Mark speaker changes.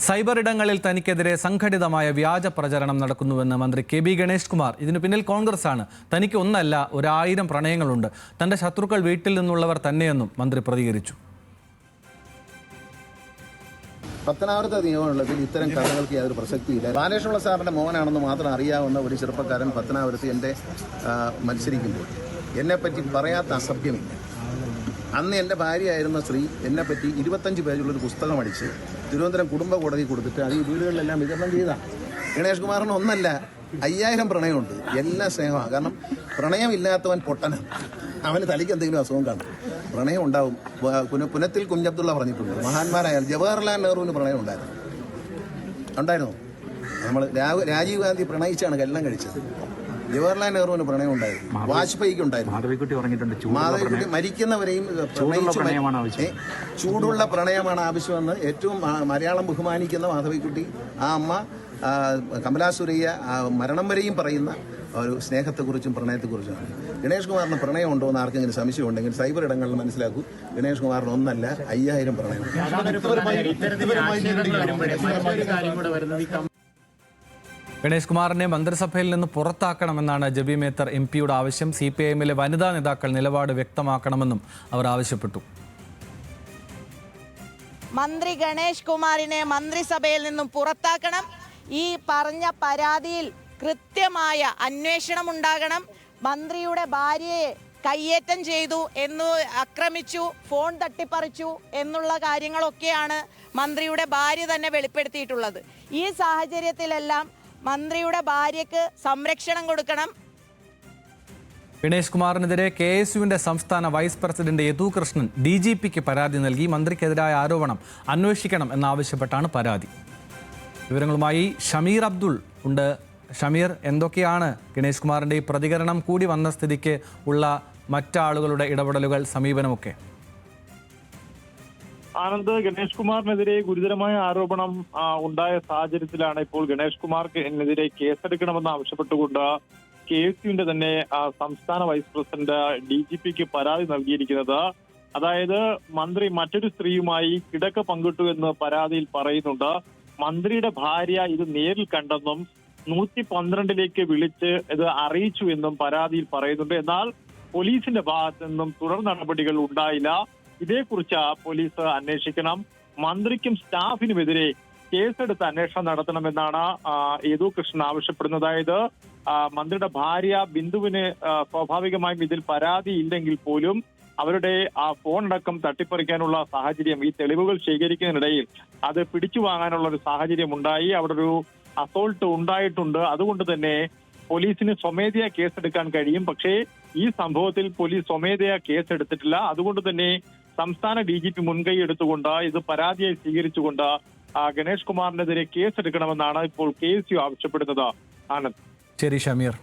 Speaker 1: Cyber ഇടങ്ങളിൽ തനിക്കെതിരെ സംഘടിതമായ വ്യാജ പ്രചരണം നടക്കുന്നുവെന്ന് മന്ത്രി കെ.ബി. ഗണേഷ് കുമാർ. ഇതിനു പിന്നിൽ കോൺഗ്രസ് ആണ്. തനിക്ക് ഒന്നല്ല 1000 പ്രണയങ്ങളുണ്ട്. തന്റെ ശത്രുക്കൾ വീട്ടിൽ നിന്നുള്ളവർ തന്നെയെന്നും മന്ത്രി പ്രതികരിച്ചു.
Speaker 2: പത്തനാപുരത്തെ നിയമമുള്ളതിൽ ഇത്തരം കഥകൾക്ക് യാതൊരു പ്രസക്തിയില്ല. ബാലകൃഷ്ണപിള്ള സാറിന്റെ മോഹനാണെന്ന് മാത്രം അറിയാവുന്ന ഒരു ചെറുപ്പക്കാരൻ പത്തനാപുരത്ത് എൻ്റെ മത്സരിക്കുമ്പോൾ എന്നെപ്പറ്റി പറയാത്ത അസഭ്യമില്ല. അന്ന് എൻ്റെ ഭാര്യയായിരുന്ന സ്ത്രീ എന്നെപ്പറ്റി 25 പേജുള്ളൊരു പുസ്തകം അടിച്ച് തിരുവനന്തപുരം കുടുംബ കോടതി കൊടുത്തിട്ട് അത് ഈ വീടുകളിലെല്ലാം വിതരണം ചെയ്താണ്. ഗണേഷ് കുമാറിന് ഒന്നല്ല 5000 പ്രണയമുണ്ട്. എല്ലാം സ്നേഹമാണ്. കാരണം പ്രണയമില്ലാത്തവൻ പൊട്ടനാണ്. അവന് തലയ്ക്ക് എന്തെങ്കിലും അസുഖം കാണും. പ്രണയം ഉണ്ടാവും. പുനത്തിൽ കുഞ്ഞബ്ദുള്ള പറഞ്ഞിട്ടുണ്ട്, മഹാന്മാരായ ജവഹർലാൽ നെഹ്റുവിന് പ്രണയം ഉണ്ടായിരുന്നു. നമ്മൾ രാജീവ് ഗാന്ധി പ്രണയിച്ചാണ് കല്യാണം കഴിച്ചത്. ജവഹർലാൽ നെഹ്റുവിന് പ്രണയം ഉണ്ടായിരുന്നു. വാജ്പേയിക്ക് ഉണ്ടായിരുന്നു. മാധവിക്കുട്ടി മരിക്കുന്നവരെയും ചൂടുള്ള പ്രണയമാണ് ആവശ്യമെന്ന് ഏറ്റവും മലയാളം ബഹുമാനിക്കുന്ന മാധവിക്കുട്ടി ആ അമ്മ കമലാസുരയ്യ മരണം വരെയും പറയുന്ന ഒരു സ്നേഹത്തെക്കുറിച്ചും പ്രണയത്തെക്കുറിച്ചുമാണ്. ഗണേഷ് കുമാറിന് പ്രണയം ഉണ്ടോ എന്ന് ആർക്കെങ്കിലും സംശയം ഉണ്ടെങ്കിൽ സൈബർ ഇടങ്ങളിൽ മനസ്സിലാക്കൂ. ഗണേഷ് കുമാറിന് ഒന്നല്ല 5000 പ്രണയം.
Speaker 1: ഗണേഷ് കുമാറിനെ മന്ത്രിസഭയിൽ നിന്ന് പുറത്താക്കണമെന്നാണ് ജബി മേത്തർ MP-യുടെ ആവശ്യം. CPIM-ലെ വനിതാ നേതാക്കൾ നിലപാട് വ്യക്തമാക്കണമെന്നും അവർ ആവശ്യപ്പെട്ടു.
Speaker 3: മന്ത്രി ഗണേഷ് കുമാറിനെ മന്ത്രിസഭയിൽ നിന്നും പുറത്താക്കണം. ഈ പറഞ്ഞ പരാതിയിൽ കൃത്യമായ അന്വേഷണം ഉണ്ടാകണം. മന്ത്രിയുടെ ഭാര്യയെ കയ്യേറ്റം ചെയ്തു എന്ന് ആക്രമിച്ചു, ഫോൺ തട്ടിപ്പറിച്ചു എന്നുള്ള കാര്യങ്ങളൊക്കെയാണ് മന്ത്രിയുടെ ഭാര്യ തന്നെ വെളിപ്പെടുത്തിയിട്ടുള്ളത്. ഈ സാഹചര്യത്തിലെല്ലാം മന്ത്രിയുടെ ഭാര്യയ്ക്ക് സംരക്ഷണം കൊടുക്കണം.
Speaker 1: ഗണേഷ് കുമാറിനെതിരെ KSUവിന്റെ സംസ്ഥാന വൈസ് പ്രസിഡന്റ് യദു കൃഷ്ണൻ DGPക്ക് പരാതി നൽകി. മന്ത്രിക്കെതിരായ ആരോപണം അന്വേഷിക്കണം എന്നാവശ്യപ്പെട്ടാണ് പരാതി. വിവരങ്ങളുമായി ഷമീർ അബ്ദുൾ ഉണ്ട്. ഷമീർ, എന്തൊക്കെയാണ് ഗണേഷ് കുമാറിന്റെ ഈ പ്രതികരണം കൂടി വന്ന സ്ഥിതിക്ക് ഉള്ള മറ്റാളുകളുടെ ഇടപെടലുകൾ, സമീപനമൊക്കെ?
Speaker 4: ആനന്ദ്, ഗണേഷ് കുമാറിനെതിരെ ഗുരുതരമായ ആരോപണം ഉണ്ടായ സാഹചര്യത്തിലാണ് ഇപ്പോൾ ഗണേഷ് കുമാറിനെതിരെ കേസെടുക്കണമെന്ന് ആവശ്യപ്പെട്ടുകൊണ്ട് KSUവിന്റെ തന്നെ സംസ്ഥാന വൈസ് പ്രസിഡന്റ് DGPക്ക് പരാതി നൽകിയിരിക്കുന്നത്. അതായത് മന്ത്രി മറ്റൊരു സ്ത്രീയുമായി കിടക്ക പങ്കിട്ടു എന്ന് പരാതിയിൽ പറയുന്നുണ്ട്. മന്ത്രിയുടെ ഭാര്യ ഇത് നേരിൽ കണ്ടെന്നും 112ലേക്ക് വിളിച്ച് ഇത് അറിയിച്ചു എന്നും പരാതിയിൽ പറയുന്നുണ്ട്. എന്നാൽ പോലീസിന്റെ ഭാഗത്ത് നിന്നും തുടർ നടപടികൾ ഉണ്ടായില്ല. ഇതേക്കുറിച്ച് പോലീസ് അന്വേഷിക്കണം. മന്ത്രിക്കും സ്റ്റാഫിനുമെതിരെ കേസെടുത്ത് അന്വേഷണം നടത്തണമെന്നാണ് യദു കൃഷ്ണൻ ആവശ്യപ്പെടുന്നത്. അതായത് മന്ത്രിയുടെ ഭാര്യ ബിന്ദുവിന് സ്വാഭാവികമായും ഇതിൽ പരാതി ഇല്ലെങ്കിൽ പോലും അവരുടെ ആ ഫോൺ അടക്കം തട്ടിപ്പറിക്കാനുള്ള സാഹചര്യം, ഈ തെളിവുകൾ ശേഖരിക്കുന്നതിനിടയിൽ അത് പിടിച്ചു വാങ്ങാനുള്ള ഒരു സാഹചര്യം ഉണ്ടായി. അവിടെ ഒരു അസോൾട്ട് ഉണ്ടായിട്ടുണ്ട്. അതുകൊണ്ട് തന്നെ പോലീസിന് സ്വമേധയാ കേസെടുക്കാൻ കഴിയും. പക്ഷേ ഈ സംഭവത്തിൽ പോലീസ് സ്വമേധയാ കേസെടുത്തിട്ടില്ല. അതുകൊണ്ട് തന്നെ സംസ്ഥാന DGP മുൻകൈ എടുത്തുകൊണ്ട് ഇത് പരാതിയായി സ്വീകരിച്ചുകൊണ്ട് ഗണേഷ് കുമാറിനെതിരെ കേസെടുക്കണമെന്നാണ് ഇപ്പോൾ KSU ആവശ്യപ്പെടുന്നത്. ആനന്ദ്.
Speaker 1: ശരി ഷമീർ.